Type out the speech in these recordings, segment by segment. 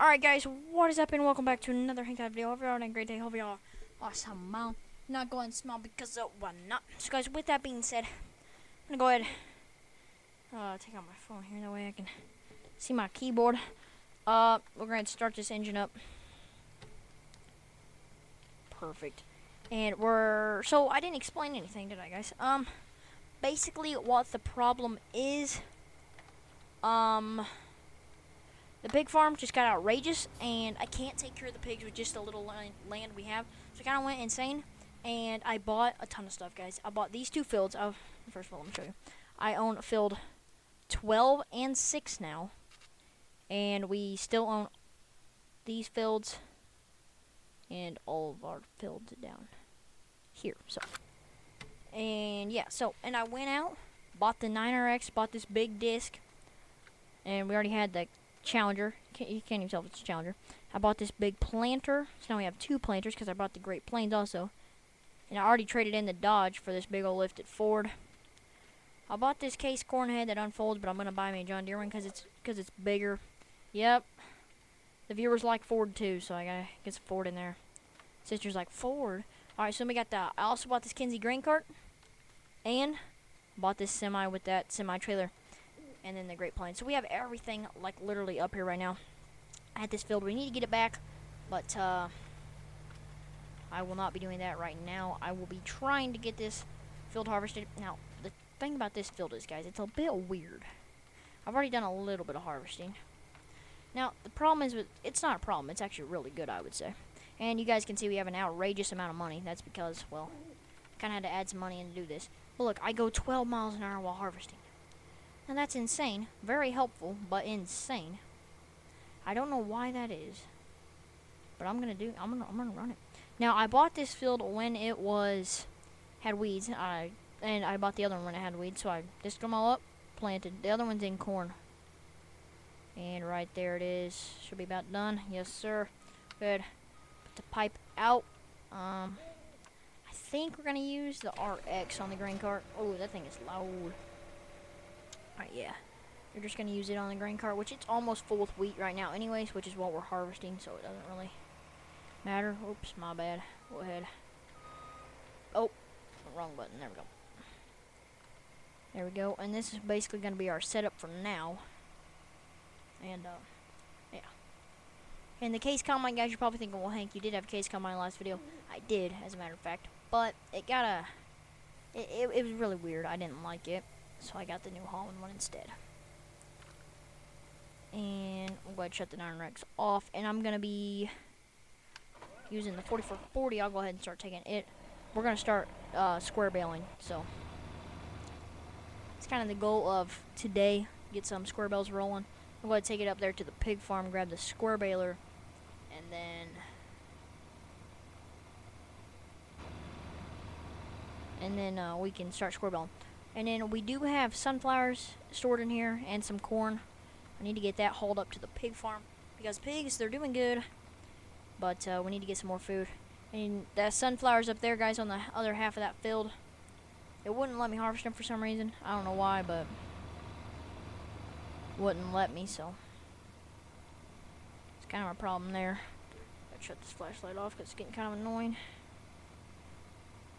Alright guys, what is up and welcome back to another Hangout video. Hope you're having a great day. Hope you're all awesome. Not going small because why not? So guys, with that being said, I'm gonna go ahead take out my phone here, that way I can see my keyboard. We're going to start this engine up. Perfect. And so I didn't explain anything, did I guys? Basically what the problem is, the pig farm just got outrageous, and I can't take care of the pigs with just the little land we have. So I kind of went insane, and I bought a ton of stuff, guys. I bought these two fields. First of all, let me show you. I own field 12 and 6 now, and we still own these fields and all of our fields down here. So, and yeah, and I went out, bought the 9RX, bought this big disc, and we already had the Challenger. You can't even tell if it's a Challenger. I bought this big planter, so now we have two planters because I bought the Great Plains also. And I already traded in the Dodge for this big old lifted Ford. I bought this case corn head that unfolds, but I'm gonna buy me a John Deere one because it's bigger. Yep, the viewers like Ford too, so I gotta get some Ford in there. Sister's like Ford. All right, so we got I also bought this Kinsey grain cart, and bought this semi with that semi trailer. And then the Great Plains. So we have everything like literally up here right now at this field. We need to get it back, but I will not be doing that right now. I will be trying to get this field harvested. Now, the thing about this field is, guys, it's a bit weird. I've already done a little bit of harvesting. Now, the problem is, it's not a problem. It's actually really good, I would say. And you guys can see we have an outrageous amount of money. That's because, well, kind of had to add some money in to do this. But look, I go 12 miles an hour while harvesting. Now that's insane. Very helpful, but insane. I don't know why that is, but I'm gonna run it. Now I bought this field when it had weeds. And I bought the other one when it had weeds, so I disked them all up, planted. The other one's in corn. And right there it is. Should be about done. Yes, sir. Good. Put the pipe out. I think we're gonna use the RX on the grain cart. Oh, that thing is loud. Alright, yeah. You're just going to use it on the grain cart, which it's almost full with wheat right now anyways, which is what we're harvesting, so it doesn't really matter. Oops, my bad. Go ahead. Oh, wrong button. There we go. There we go. And this is basically going to be our setup for now. And, yeah. And the case combine, guys, you're probably thinking, well, Hank, you did have a case combine in the last video. I did, as a matter of fact. But it got it was really weird. I didn't like it. So I got the New Holland one instead. And I'm going to shut the 9RX off. And I'm going to be using the 4440. I'll go ahead and start taking it. We're going to start square baling. So it's kind of the goal of today. Get some square bales rolling. I'm going to take it up there to the pig farm, grab the square baler. And then we can start square baling. And then we do have sunflowers stored in here and some corn. I need to get that hauled up to the pig farm because pigs, they're doing good, but we need to get some more food. And the sunflowers up there, guys, on the other half of that field, it wouldn't let me harvest them for some reason. I don't know why, but wouldn't let me, so it's kind of a problem there. Gotta shut this flashlight off because it's getting kind of annoying.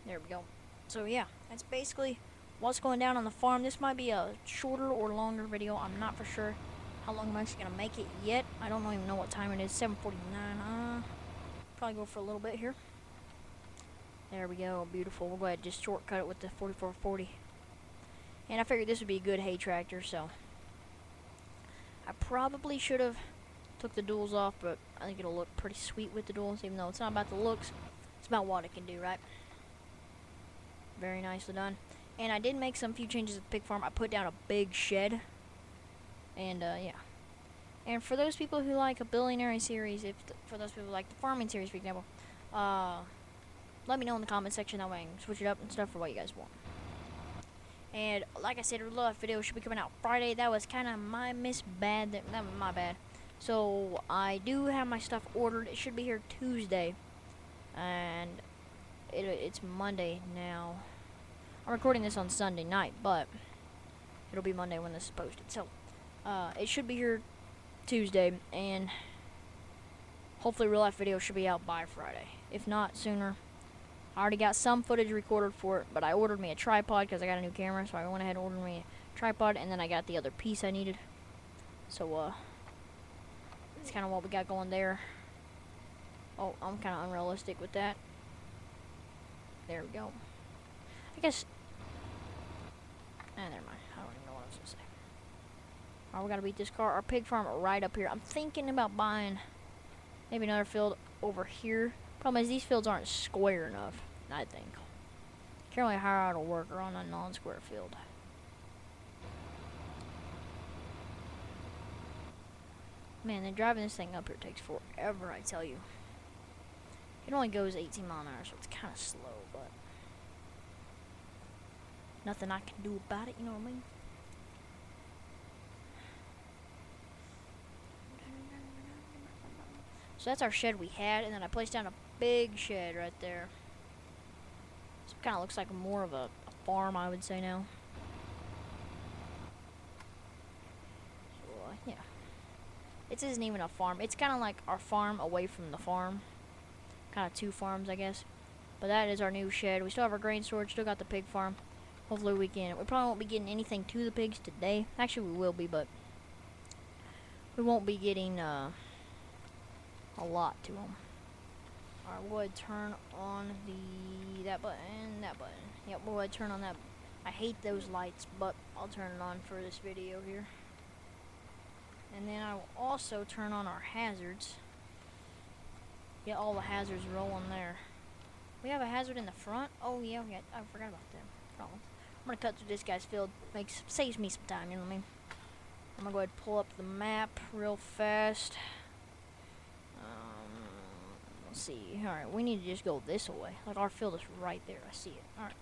There we go. So yeah, that's basically what's going down on the farm. This might be a shorter or longer video. I'm not for sure how long I'm actually going to make it yet. I don't even know what time it is. 7:49. Probably go for a little bit here. There we go. Beautiful. We'll go ahead and just shortcut it with the 4440. And I figured this would be a good hay tractor, so I probably should have took the duals off, but I think it'll look pretty sweet with the duals, even though it's not about the looks. It's about what it can do, right? Very nicely done. And I did make some few changes at the pig farm. I put down a big shed. And, yeah. And for those people who like a Baleing series, for those people who like the farming series, for example, let me know in the comment section. That way I can switch it up and stuff for what you guys want. And, like I said, a little video should be coming out Friday. That was kind of my bad. That was my bad. So, I do have my stuff ordered. It should be here Tuesday. And it's Monday now. I'm recording this on Sunday night, but it'll be Monday when this is posted. So, it should be here Tuesday, and Hopefully real life video should be out by Friday. If not, sooner. I already got some footage recorded for it, but I ordered me a tripod because I got a new camera, so I went ahead and ordered me a tripod, and then I got the other piece I needed. So, that's kind of what we got going there. Oh, I'm kind of unrealistic with that. There we go. I guess... never mind. I don't even know what I was going to say. Alright, we got to beat this car. Our pig farm right up here. I'm thinking about buying maybe another field over here. Problem is, these fields aren't square enough, I think. Can't really hire out a worker on a non-square field. Man, then driving this thing up here takes forever, I tell you. It only goes 18 miles an hour, so it's kind of slow, but nothing I can do about it, you know what I mean? So that's our shed we had, and then I placed down a big shed right there. So it kind of looks like more of a farm, I would say now. So, yeah. It isn't even a farm. It's kind of like our farm away from the farm. Kind of two farms, I guess. But that is our new shed. We still have our grain storage, still got the pig farm. Hopefully we probably won't be getting anything to the pigs today. Actually, we will be, but we won't be getting, a lot to them. Alright, we'll go ahead and turn on that button. Yep, we'll go ahead and turn on that. I hate those lights, but I'll turn it on for this video here. And then I will also turn on our hazards. Get all the hazards rolling there. We have a hazard in the front. Oh yeah, I forgot about them. Problem. I'm gonna cut through this guy's field. Saves me some time, you know what I mean? I'm gonna go ahead and pull up the map real fast. Let's see. Alright, we need to just go this way. Like, our field is right there. I see it. Alright.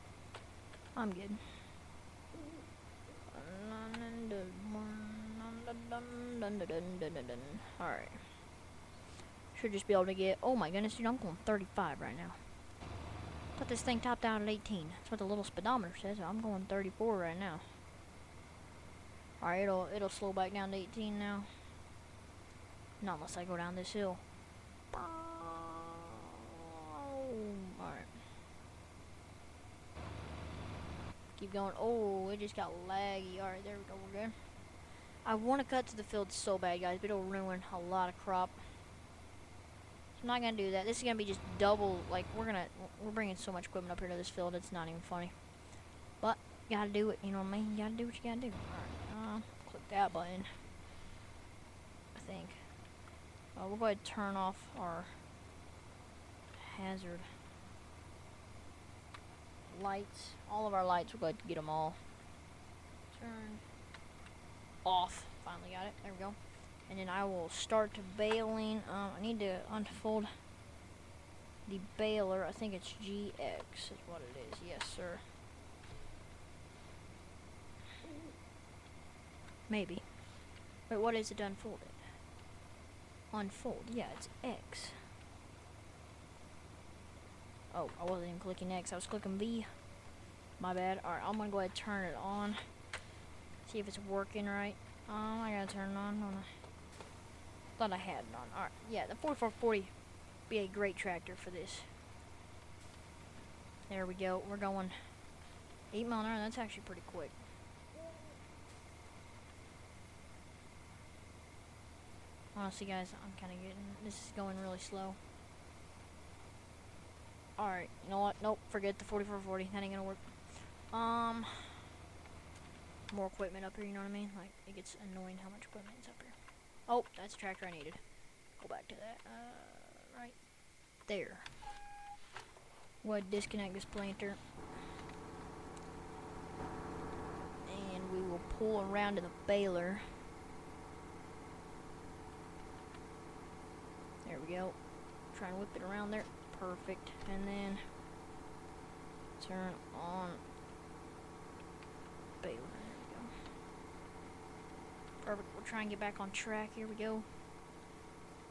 I'm good. Alright. Should just be able to get... oh my goodness, dude, I'm going 35 right now. But this thing topped out at 18. That's what the little speedometer says. I'm going 34 right now. Alright, it'll slow back down to 18 now. Not unless I go down this hill. Alright. Keep going. Oh, it just got laggy. Alright, there we go. We're good. I want to cut to the field so bad, guys, but it'll ruin a lot of crop. So I'm not going to do that. This is going to be just double. Like, we're bringing so much equipment up here to this field, it's not even funny. But, you gotta do it. You know what I mean? You gotta do what you gotta do. Alright, click that button. I think. We'll go ahead and turn off our hazard lights. All of our lights, we'll go ahead and get them all. Turn off. Finally got it. There we go. And then I will start baling. I need to unfold the baler. I think it's GX is what it is. Yes, sir. Maybe. Wait, what is it to unfold it? Unfold. Yeah, it's X. Oh, I wasn't even clicking X. I was clicking V. My bad. Alright, I'm gonna go ahead and turn it on. See if it's working right. I gotta turn it on. Thought I had it on. Alright, yeah, the 4440 be a great tractor for this. There we go. We're going 8 miles an hour. That's actually pretty quick. Honestly, guys, I'm kind of getting... this is going really slow. Alright, you know what? Nope, forget the 4440. That ain't gonna work. More equipment up here, you know what I mean? Like, it gets annoying how much equipment is up here. Oh, that's the tractor I needed. Go back to that. Right there. Go ahead and disconnect this planter. And we will pull around to the baler. There we go. Try and whip it around there. Perfect. And then turn on baler. There we go. Perfect. We'll try and get back on track. Here we go.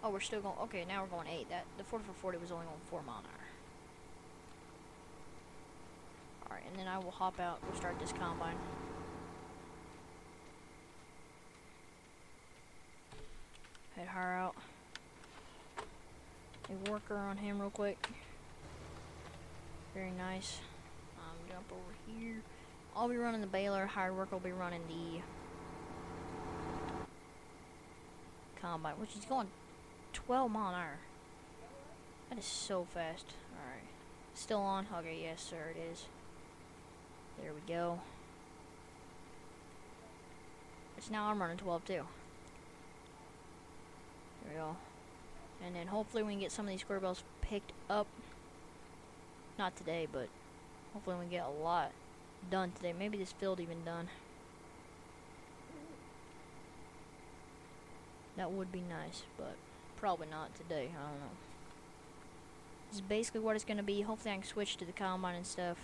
Oh, we're still going. Okay, now we're going 8. The 4440 was only going 4 miles an hour. Alright, and then I will hop out. We'll start this combine. Head her out. worker on him real quick. Very nice. Jump over here. I'll be running the baler. Hired worker will be running the combine, which is going 12 mile an hour. That is so fast. Alright. Still on? Okay, yes, sir, it is. There we go. Which now I'm running 12 too. There we go. And then hopefully we can get some of these square bells picked up. Not today, but hopefully we can get a lot done today. Maybe this field even done. That would be nice, but probably not today. I don't know. This is basically what it's going to be. Hopefully I can switch to the combine and stuff.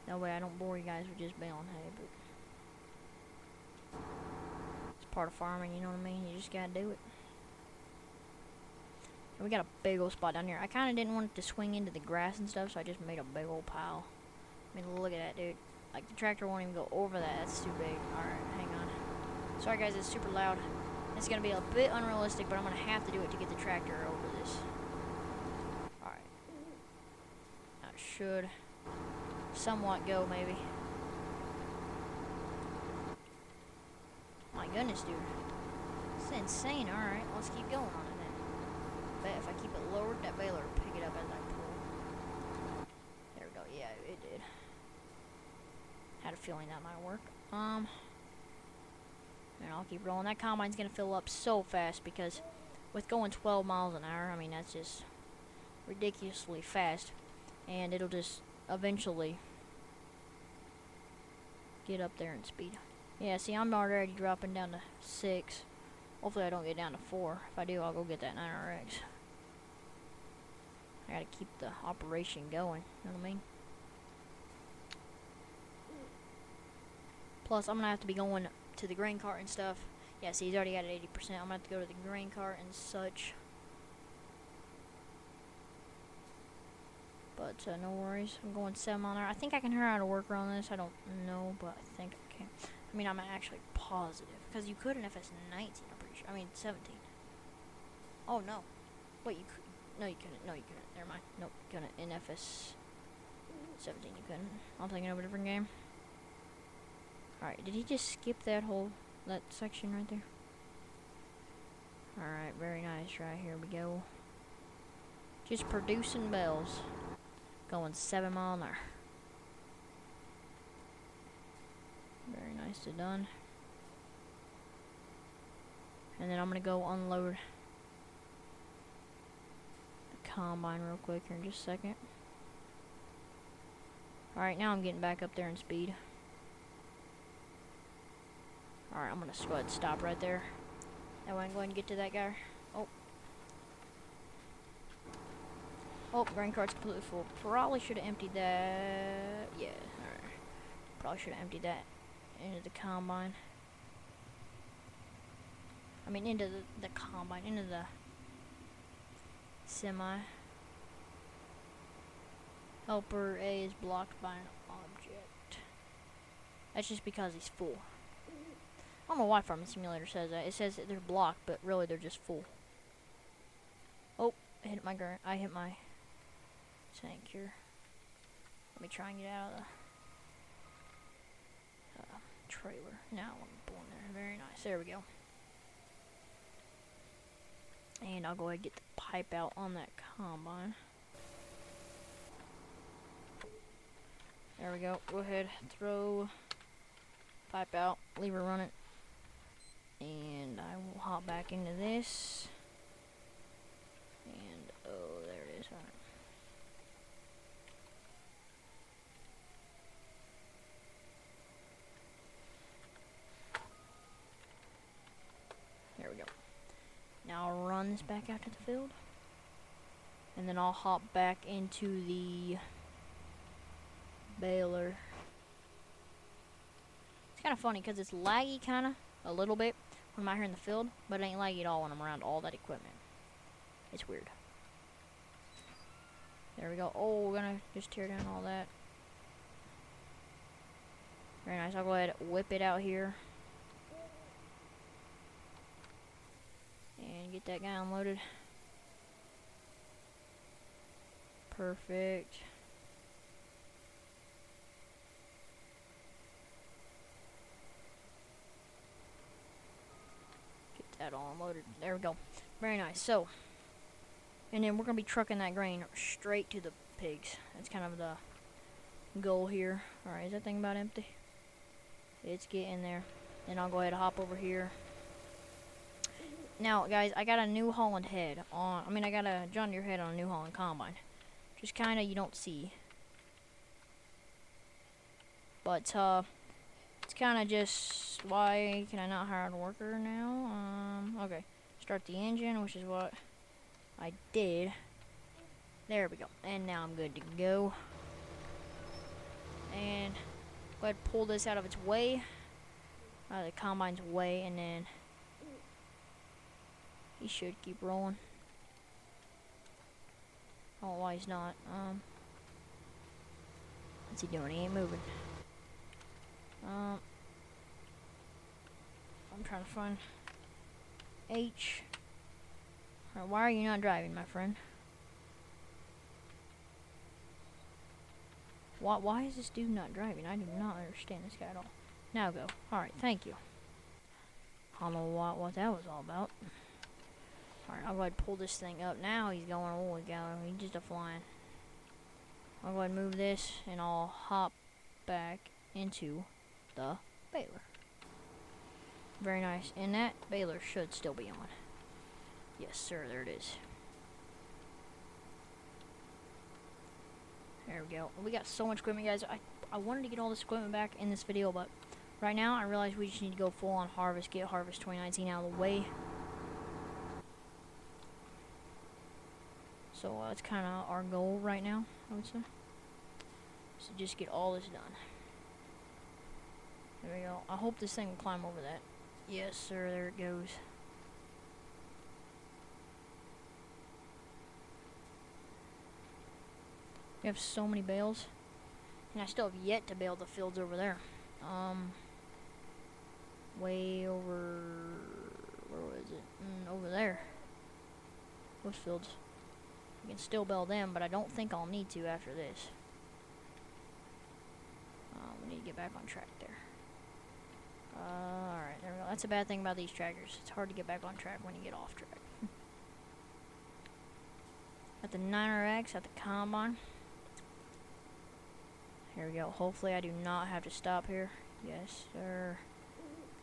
That way I don't bore you guys with just baling hay, but it's part of farming, you know what I mean? You just gotta do it. And we got a big old spot down here. I kinda didn't want it to swing into the grass and stuff, so I just made a big old pile. I mean, look at that, dude. Like, the tractor won't even go over that. That's too big. Alright, hang on. Sorry guys, it's super loud. It's gonna be a bit unrealistic, but I'm gonna have to do it to get the tractor over this. Alright. That should somewhat go, maybe. My goodness, dude. It's insane. Alright, let's keep going on it then. Bet if I keep it lowered, that baler will pick it up as I pull. There we go. Yeah, it did. Had a feeling that might work. And I'll keep rolling. That combine's gonna fill up so fast because with going 12 miles an hour, I mean, that's just ridiculously fast. And it'll just eventually get up there in speed. Yeah, see, I'm already dropping down to 6. Hopefully I don't get down to 4. If I do, I'll go get that 9RX. I gotta keep the operation going, you know what I mean? Plus, I'm gonna have to be going to the grain cart and stuff. Yeah, see, he's already got it 80%. I'm gonna have to go to the grain cart and such. But no worries. I'm going 7 mile an hour. I think I can hear how to work on this. I don't know, but I think I can. I mean, I'm actually positive because you could in FS19. I'm pretty sure. I mean 17. Oh no. Wait, you could. No, you couldn't. No, you couldn't. Never mind. Nope, you couldn't. In FS17, you couldn't. I'm thinking of a different game. All right. Did he just skip that section right there? All right. Very nice. Right here we go. Just producing bells. Going 7 mile an hour. Very nicely done. And then I'm gonna go unload the combine real quick here in just a second. Alright, now I'm getting back up there in speed. Alright, I'm gonna go ahead and stop right there. That way I can go ahead and get to that guy. Oh, grain cart's completely full. Probably should have emptied that. Yeah, alright. Probably should have emptied that into the combine. I mean, into the combine, into the semi. Helper A is blocked by an object. That's just because he's full. I don't know why Farming Simulator says that. It says that they're blocked, but really they're just full. Oh, I hit my tank here. Let me try and get out of the trailer. Now I'm pulling there. Very nice. There we go. And I'll go ahead and get the pipe out on that combine. There we go. Go ahead, throw pipe out, leave her running. And I will hop back into this. And oh, there it is. All right. There we go. Now I'll run this back out to the field. And then I'll hop back into the baler. It's kind of funny because it's laggy kind of, a little bit, when I'm out here in the field. But it ain't laggy at all when I'm around all that equipment. It's weird. There we go. Oh, we're going to just tear down all that. Very nice. I'll go ahead and whip it out here. And get that guy unloaded. Perfect. Get that all unloaded. There we go. Very nice. So, and then we're going to be trucking that grain straight to the pigs. That's kind of the goal here. Alright, is that thing about empty? It's getting there. Then I'll go ahead and hop over here. Now, guys, I got a New Holland head on. I got a John Deere head on a New Holland combine. Just kind of you don't see. But, it's kind of just, why can I not hire a worker now? Okay. Start the engine, which is what I did. There we go. And now I'm good to go. And go ahead and pull this out of its way. Out of the combine's way, and then he should keep rolling. Oh, why he's not? What's he doing? He ain't moving. I'm trying to find H. Why are you not driving, my friend? Why is this dude not driving? I do not understand this guy at all. Now go. Alright, thank you. I don't know what that was all about. Alright, I'll go ahead and pull this thing up. Now he's going, holy cow, he's just a flying. I'll go ahead and move this, and I'll hop back into the baler. Very nice. And that baler should still be on. Yes, sir, there it is. There we go. We got so much equipment, guys. I wanted to get all this equipment back in this video, but right now I realize we just need to go full on harvest, get Harvest 2019 out of the way. So that's kind of our goal right now, I would say. So just get all this done. There we go. I hope this thing will climb over that. Yes, sir, there it goes. We have so many bales. And I still have yet to bale the fields over there. Way over... Where was it? Over there. Those fields. I can still bale them, but I don't think I'll need to after this. We need to get back on track there. Alright, there we go. That's a bad thing about these tractors. It's hard to get back on track when you get off track. At the 9RX, at the combine. Here we go. Hopefully I do not have to stop here. Yes, sir.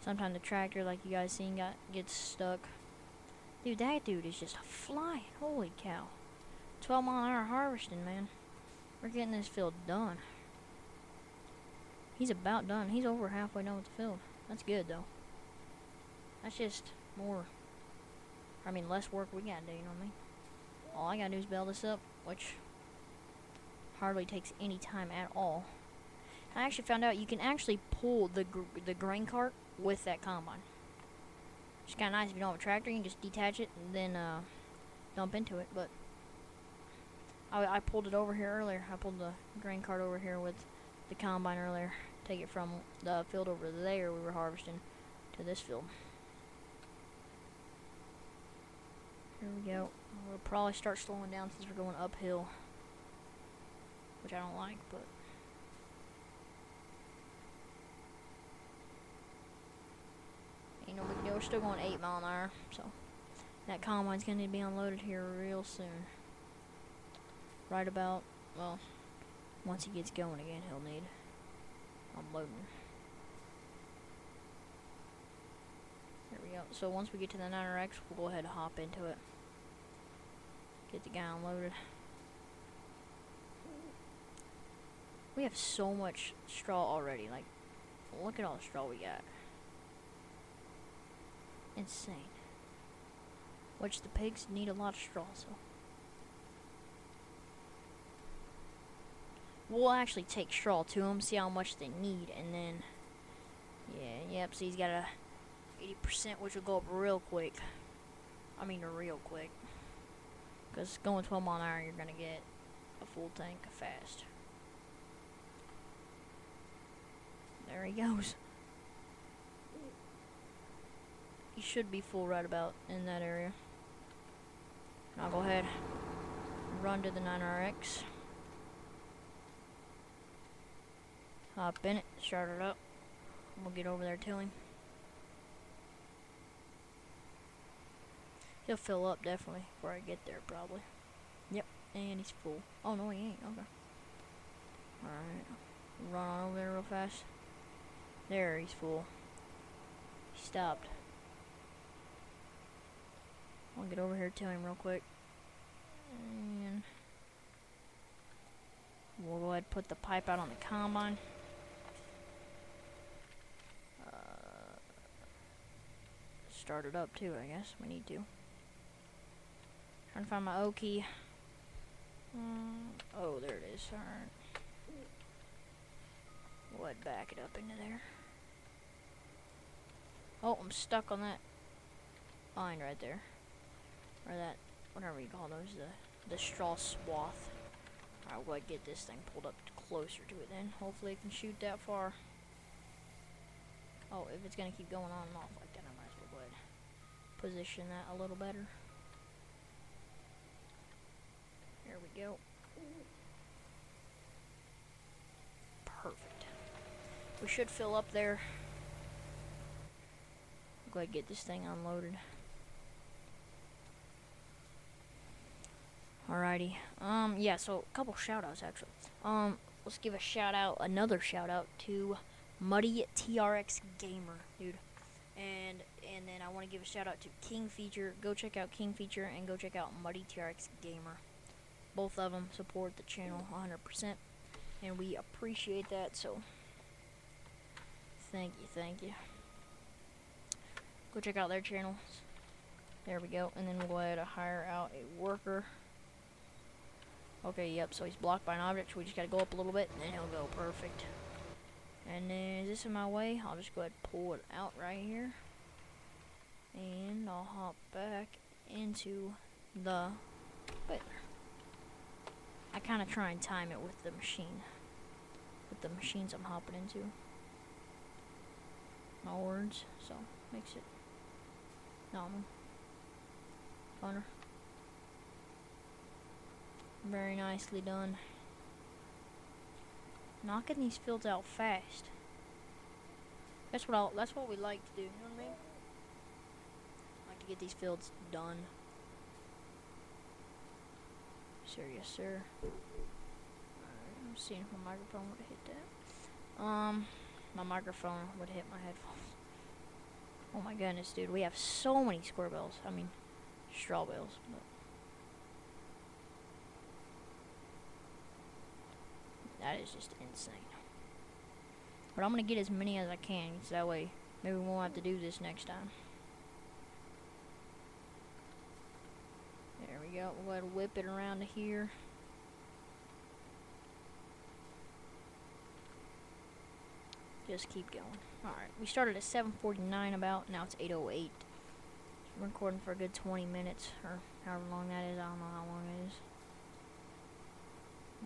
Sometimes the tractor, like you guys seen, gets stuck. Dude, that dude is just flying. Holy cow. 12-mile-an-hour harvesting, man. We're getting this field done. He's about done. He's over halfway done with the field. That's good, though. That's just more... less work we gotta do, you know what I mean? All I gotta do is bale this up, which hardly takes any time at all. I actually found out you can actually pull the grain cart with that combine. It's kind of nice if you don't have a tractor. You can just detach it and then dump into it. But I pulled it over here earlier. I pulled the grain cart over here with the combine earlier. Take it from the field over there we were harvesting to this field. Here we go. We'll probably start slowing down since we're going uphill, which I don't like, but ain't no big deal. We're still going 8 mile an hour, so that combine's gonna need to be unloaded here real soon. Right about, well, once he gets going again, he'll need unloading. There we go. So once we get to the 9RX, we'll go ahead and hop into it. Get the guy unloaded. We have so much straw already. Like, look at all the straw we got. Insane. Which the pigs need a lot of straw, so we'll actually take straw to them, see how much they need, and then yep, so he's got a 80%, which will go up real quick. Real quick. Because going 12 mile an hour, you're gonna get a full tank fast. There he goes. He should be full right about in that area. I'll go ahead and run to the 9RX. Hop in it, start it up. We'll get over there to him. He'll fill up definitely before I get there probably. Yep, and he's full. Oh no, he ain't. Okay. Alright. Run on over there real fast. There, he's full. He stopped. I'll get over here to him real quick. And we'll go ahead and put the pipe out on the combine. Start it up too, I guess. We need to. Trying to find my O key. Oh, there it is. Alright. We'll head back it up into there. Oh, I'm stuck on that line right there. Or that, whatever you call those, the straw swath. Alright, we'll get this thing pulled up closer to it then. Hopefully it can shoot that far. Oh, if it's gonna keep going on and off like that, I might as well go ahead and position that a little better. There we go. Perfect. We should fill up there. Go ahead and get this thing unloaded. Alrighty. Yeah, so a couple shout outs actually. Let's give a shout out, another shout out to Muddy TRX Gamer, dude. And then I want to give a shout out to King Feature. Go check out King Feature and go check out Muddy TRX Gamer. Both of them support the channel 100%, and we appreciate that. So thank you. Go check out their channels. There we go. And then we'll go ahead and hire out a worker. Okay, yep, so he's blocked by an object, so we just gotta go up a little bit, and then he'll go perfect. And then, is this in my way? I'll just go ahead and pull it out right here. And I'll hop back into the baler. I kinda try and time it with the machine. With the machines I'm hopping into. No words, so makes it normal. Funner. Very nicely done. Knocking these fields out fast. That's what we like to do, you know what I mean? Like to get these fields done. Yes, sir. Alright, I'm seeing if my microphone would have hit that. My microphone would hit my headphones. Oh my goodness, dude, we have so many square bales. I mean, straw bales, but that is just insane. But I'm gonna get as many as I can, so that way maybe we won't have to do this next time. There we go. We'll go ahead and whip it around to here. Just keep going. Alright, we started at 7:49 about, now it's 8:08. We're recording for a good 20 minutes, or however long that is. I don't know how long it is.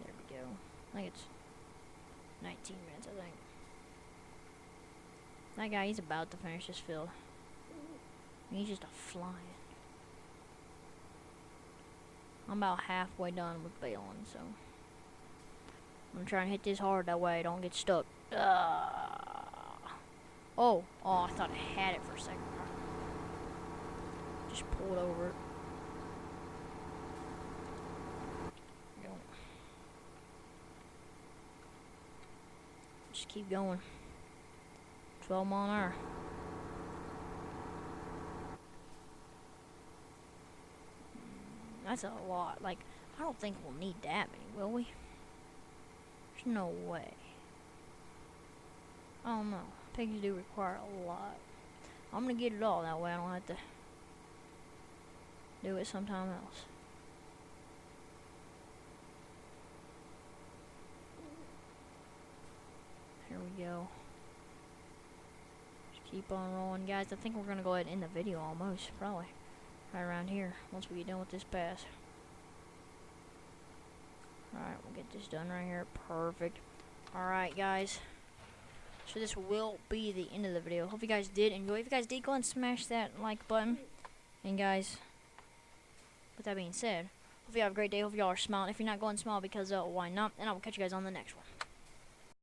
There we go. I think it's 19 minutes, I think. That guy, he's about to finish this field. He's just a flying. I'm about halfway done with baling, so I'm gonna try and hit this hard, that way I don't get stuck. Oh, I thought I had it for a second. Just pulled over it. Go. Just keep going. 12 mile an hour. That's a lot. Like, I don't think we'll need that many, will we? There's no way. I don't know. Pigs do require a lot. I'm gonna get it all, that way I don't have to do it sometime else. Here we go. Just keep on rolling, guys. I think we're gonna go ahead and end the video almost, probably. Right around here, once we get done with this pass. Alright, we'll get this done right here. Perfect. Alright, guys. So this will be the end of the video. Hope you guys did enjoy. If you guys did, go ahead and smash that like button. And guys, with that being said, hope you have a great day. Hope y'all are smiling. If you're not, go and smile because why not? And I will catch you guys on the next one.